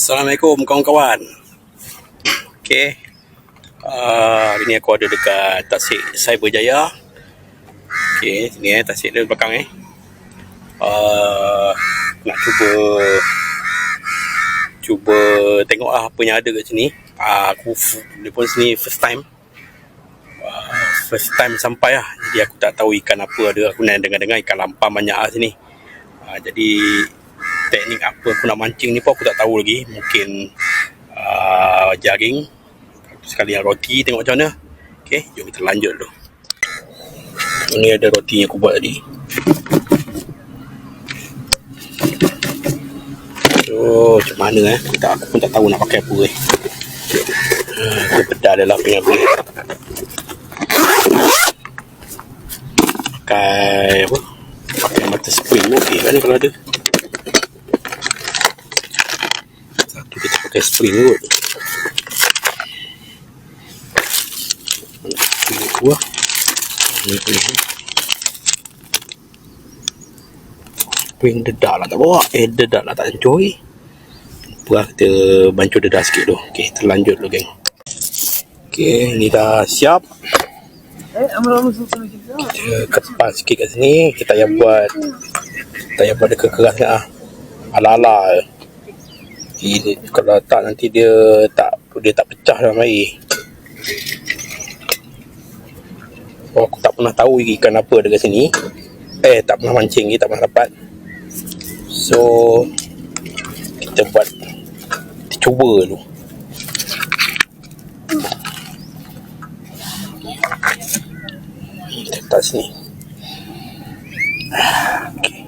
Assalamualaikum kawan-kawan. Okay, hari ni aku ada dekat Tasik Cyberjaya. Okay, sini Tasik dia belakang nak cuba tengok apa yang ada kat sini. Aku dia pun sini first time sampai lah. Jadi aku tak tahu ikan apa ada. Aku nak dengar-dengar ikan lampam banyak lah sini. Jadi teknik apa aku nak mancing ni pun aku tak tahu lagi. Mungkin jaring, sekalian roti, tengok macam mana. Okay, jom kita lanjut dulu. Ni ada roti yang aku buat tadi. So macam mana aku pun tak tahu nak pakai apa kita bedah adalah punya boleh pakai mata spring okey kan ni kalau ada. Satu kita pakai spring kot. Spring dedak lah tak bawa. Dedak lah tak enjoy. Kita bancuh dedak sikit tu. Okey, kita lanjut dulu geng. Okey, ni dah siap. Kita kepas sikit kat sini. Kita payah buat dekat keras lah. Ala-ala. Ini kalau tak nanti dia tak pecah dalam air. Aku tak pernah tahu ikan apa dekat sini. Tak pernah mancing ni, tak pernah dapat. So kita cuba dulu. Kita letak sini. Okay.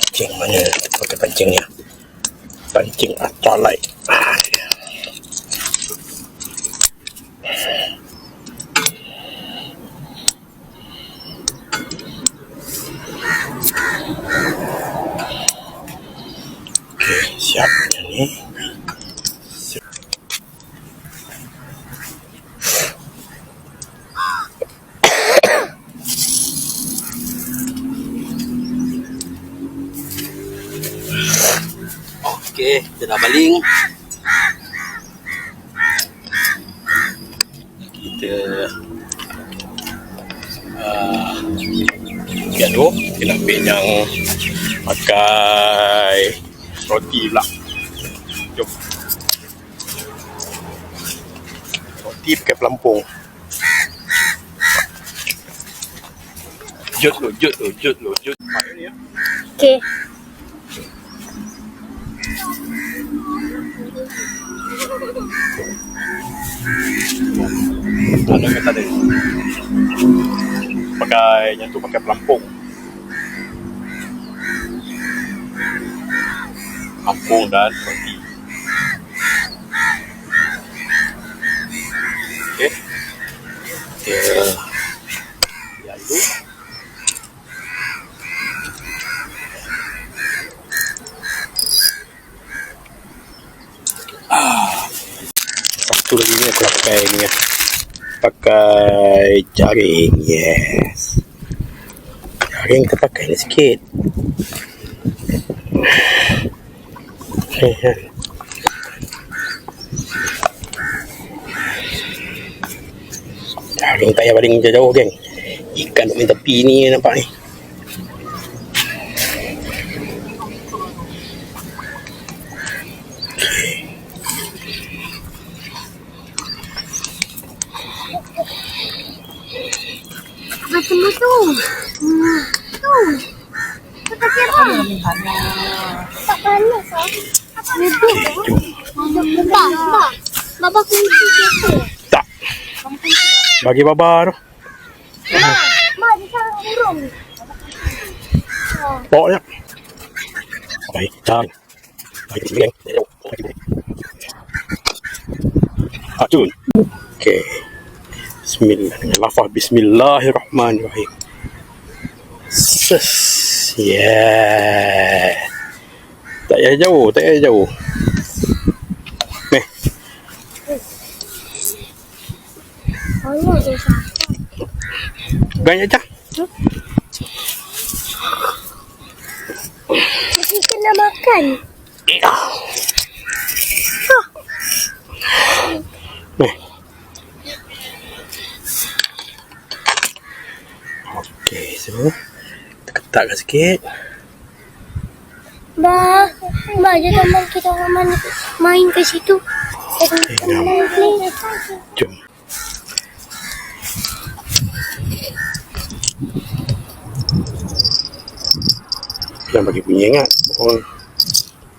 Pancing mana? Pakai pancing ni. Pancing ultralight. Okey, siap macam ni. Okey, kita dah baling. Kita gaduh. Kita ambil yang pakai roti pula. Jom. Roti pakai pelampung. Jut lu. Okey. Ada kata dia. Pakai pelampung. Pelampung dan roti. Okey. Ya dulu. Satu lagi ni aku pakai ni pakai jaring. Yes, jaring kita pakai ni sikit. Jaring tak payah baling jauh-jauh geng. Ikan duk main tepi ni nampak ni. Macam tu. Tak pakai apa? Tak panas ah. Duduk. Tak. Baba kunci kereta. Tak. Bagi Baba tu. Mak dia sarang burung. Bawa je. Baik, jaring. Baik, geng. Acun. Okey. Bismillahirrahmanirrahim. Yeah. Tak payah jauh. Ni. Banyak je sah. Banyak je. Mesti kena makan. Ni. Okey, so kita ketatkan sikit. Jangan kita orang main ke situ. Jom. Jangan bagi bunyi ingat. Orang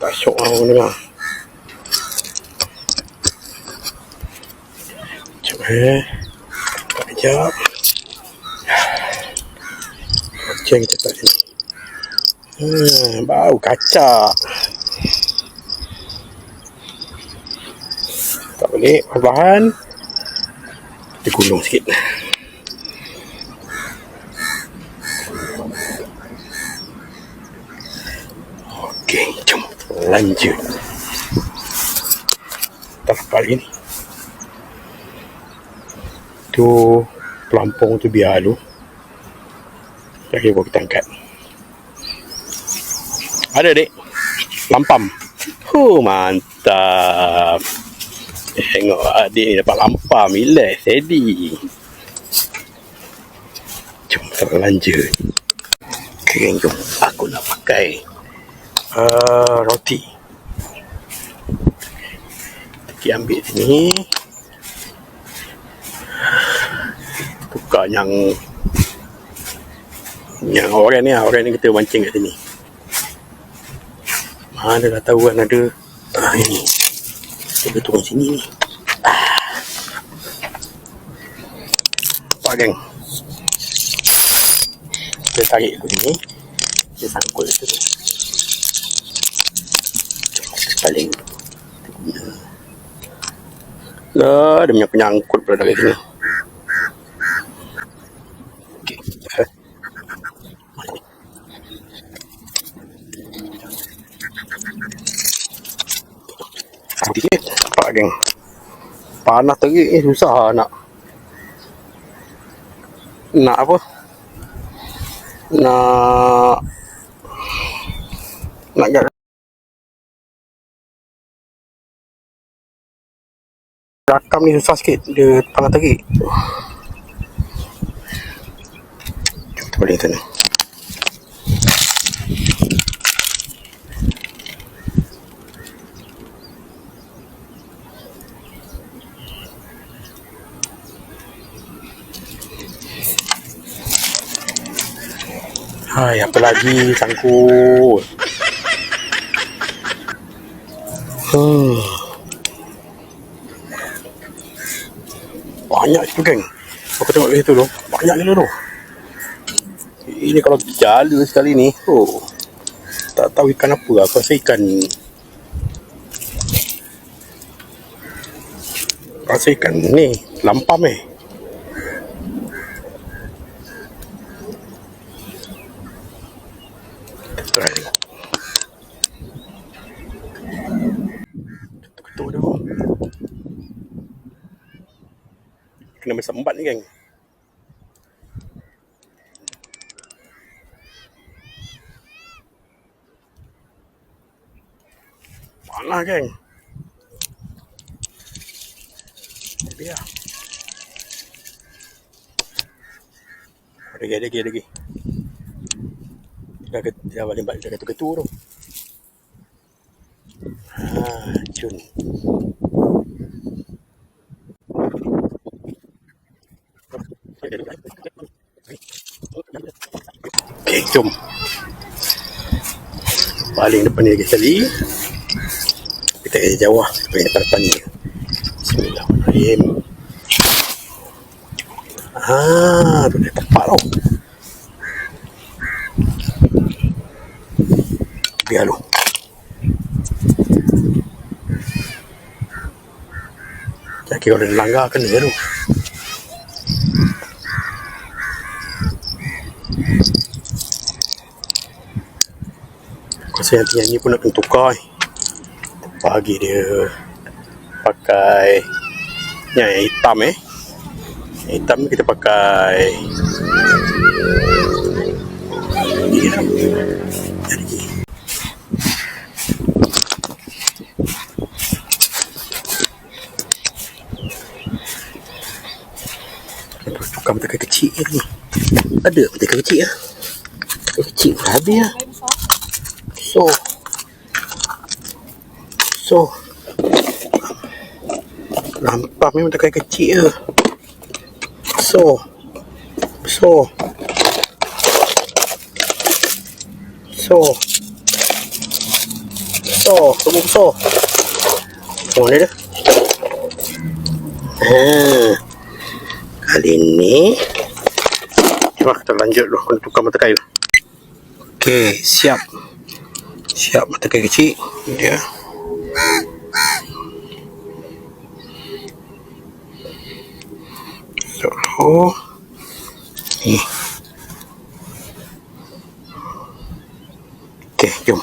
tak syok orang dengar. Sekejap Sekejap. Macam kita tak sini. Bau kacak. Tak boleh, perlahan. Kita gulung sikit. Okey, jom lanjut. Tak kali ni. Tu pelampung tu biar dulu. Jadi baru kita angkat. Ada dek. Lampam. Mantap. Tengok adik ni dapat lampam. Relax. Steady. Jom kita lanjut. Okay, jom. Aku nak pakai roti. Kita ambil sini. Tukar yang orang ni kita mancing kat sini. Mana dah tahu kan ada ini. Kita turun sini ni. Nampak geng. Kita tarik dulu ni. Kita sangkut tu. Paling lah, dia punya penyangkut pula dari sini. Okey. Sikit. Nampak geng. Panas terik ni susah nak apa? Nak rakam ni susah sikit. Dia panas terik. Kita balik sana. Hai, apa lagi sangkut? Banyak tu geng. Aku tengok dari situ tu. Banyak gila tu. Ini kalau jala sekali ni. Tak tahu ikan apa. Aku rasa ikan ni. Lampam Try ni. Ketuk dia. Kena bersambat ni geng. Panas geng. Biar. Lagi. Dah balik dah ketuk tu. Cun. Okey, jom. Paling depan ni lagi sekali. Kita ke jauh supaya depan ni. Bismillahirrahmanirrahim. Tu dah tepat tau. Biar lu. Jadi kalau dia langgar kena tu. Aku rasa yang ni pun nak kena tukar. Pagi dia pakai yang hitam Hitam kita pakai ini dah. Jadi tukar mentega kecil ni. Ada mentega kecil lah. Kecil pun habis lah. So nampak memang mentega kecil je. So oh ni dah. Kali ni jom kita lanjut dulu. Kita tukar mata kayu. Okey, siap mata kayu kecil dia. So ni. Okey, jom.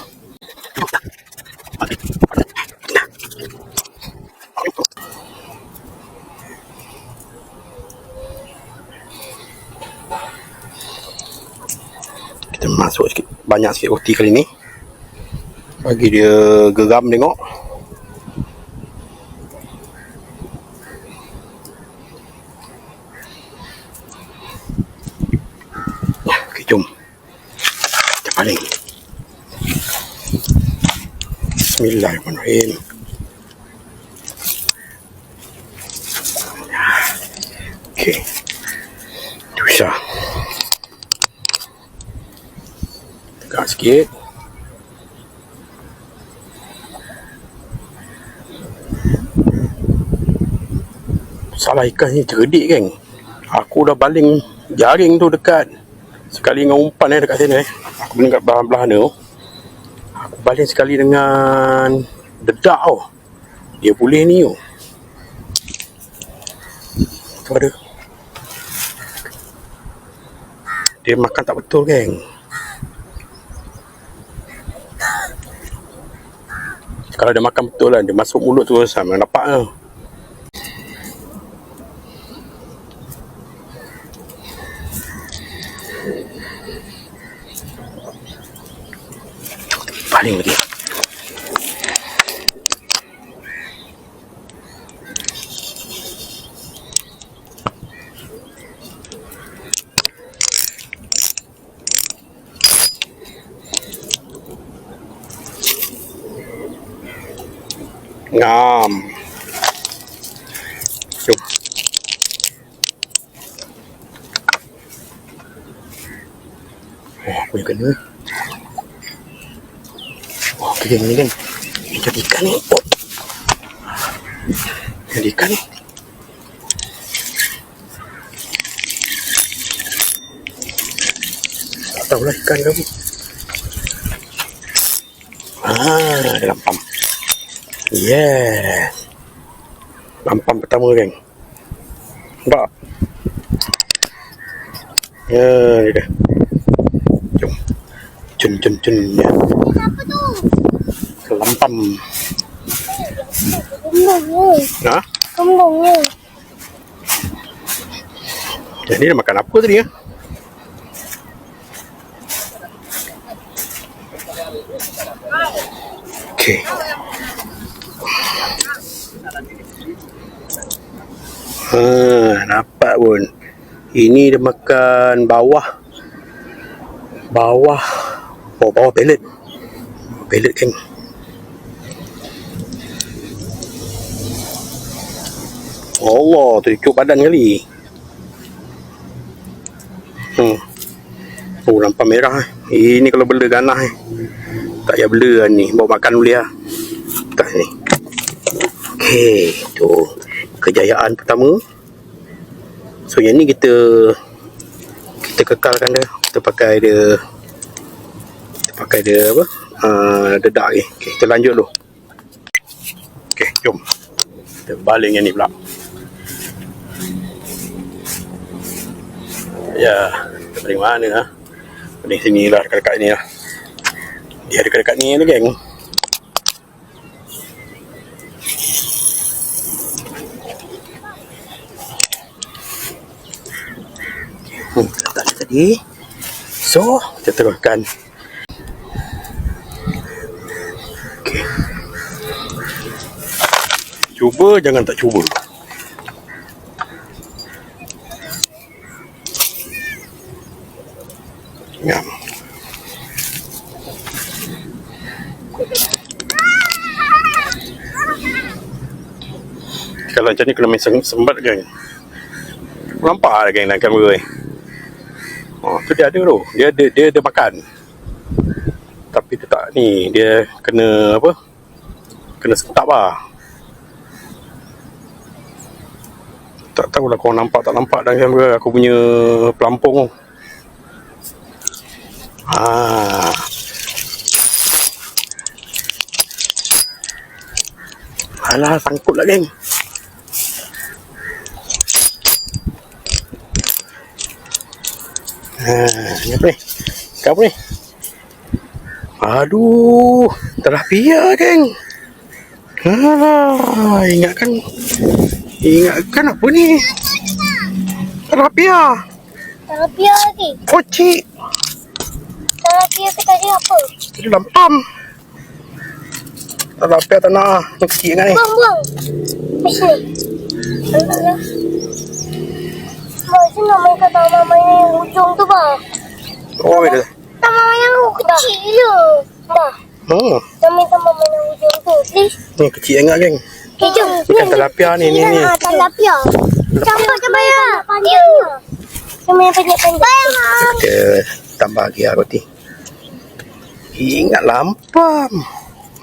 Kita masuk sikit, banyak sikit roti kali ni. Bagi dia geram tengok. Okey, jom. Kita paling. Bismillahirrahmanirrahim. Okey. Susah. Tegak sikit. Salah ikan ni cerdik kan. Aku dah baling jaring tu dekat sekali dengan umpan dekat sini Aku baling kat belah-belah ni. Aku baling sekali dengan dedak Dia boleh ni Tu ada. Dia makan tak betul kan. Kalau dia makan betul lah, dia masuk mulut tu sama dapat lah. Paling lagi. Ngam. Jom. Apa yang kena? Kerja ni kan. Jadi ikan ni. Jadi ikan ni. Tak tahulah ikan ke apa. Dalam pam. Yes. Lampam pertama kan. Nampak? Ya, ni dah. Jom. Cun ya. Apa tu? Lampam. Kembang ni. Ha? Kembang ni. Jadi dia makan apa tadi ya? Okey. Nampak pun. Ini dia makan bawah pelet. Pelet kan. Allah, terikut badan kali. Oh, nampak merah. Ini kalau bela ganas tak payah bela ni. Bawa makan boleh lah. Tak ni. Okey, tu kejayaan pertama. So yang ni kita kekalkan dia. Kita pakai dia apa? Dedak ni. Okey, kita lanjut dulu. Okey, jom. Kita baling yang ni pula. Ya, kita baling mana lah? Baling sini lah, dekat-dekat ni lah. Dia dekat-dekat ni lah geng. tadi. So, kita teruskan. Okay. Cuba jangan tak cuba. Ngam. Kalau macam ni kena main sembat kan. Nampak geng dalam kamera ni. Oh, tu dia ada tu. Dia ada makan. Tapi dia tak ni, dia kena apa? Kena setap lah. Tak tahulah kau nampak tak nampak dalam kamera aku punya pelampung tu. Alah, sangkut lah geng. Ni apa ni? Apa ni? Aduh, tilapia geng. Ingatkan apa ni? Tilapia lagi. Kocik. Tilapia ke tadi apa? Tadi lampam. Tilapia tanah yang kecil kan ni. Buang. Sini. Alah. Macam nak main kat taman main yang hujung tu bang. Oh, ada. Taman main yang kecil je. Dah. Nak main taman main yang hujung tu, please. Ni kecil sangat geng. Okay, jom. Bukan tilapia ni. Tilapia. Campur ya. Cuma yang pendek-pendek. Kita tambah lagi lah roti. Ingat lampam.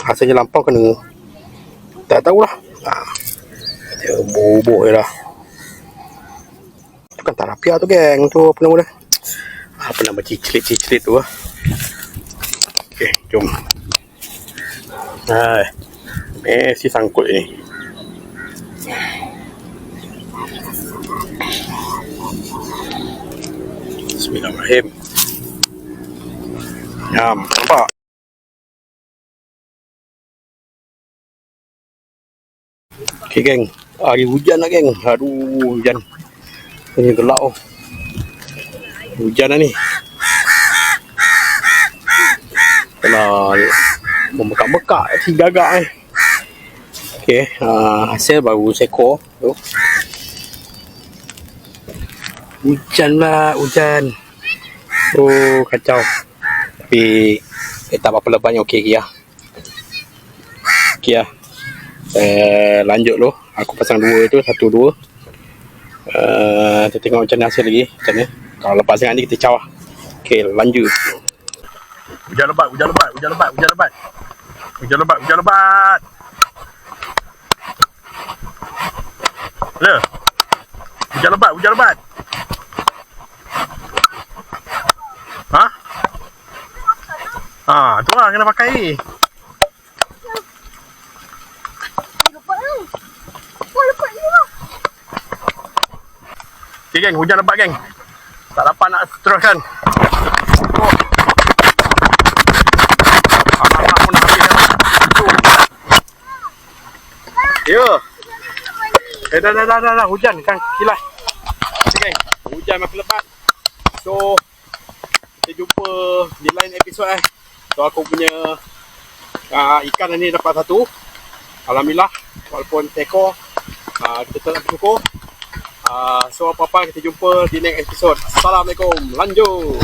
Rasanya lampam kena. Tak tahulah. Kita bubuk je lah. Tu kan tilapia tu geng. Tu apa nama dia? Apa nama ciclit tu lah. Okay, jom. Mesti sangkut ni. Bismillahirrahmanirrahim. Nampak? Okay geng, hari hujan lah geng. Aduh, hujan. Ini gelap oh. Hujan lah ni. Kalau membekak-bekak si gagak ni. Okay, hasil baru seekor tu. Hujan lah, hujan. Oh, kacau. Tapi tak apa-apa lepas ni okey lah. Okey lah. Lanjut dulu. Aku pasang dua tu, satu dua. Kita tengok macam mana hasil lagi. Macam mana. Kalau lepas dengan ni kita caw lah. Okey, lanjut. Hujan lebat. Le. Hujan lebat. Tu lah kena pakai ni. Okay geng, hujan lebat geng. Tak dapat nak teruskan. Anak-anak pun nak habis dah. Ya. Dah. Hujan kan kilat. Okay geng, hujan makin lebat. So, kita jumpa di lain episod So, aku punya ikan ni dapat satu. Alhamdulillah, walaupun seekor, kita tak bersyukur. So, apa-apa kita jumpa di next episod. Assalamualaikum. Lanjut.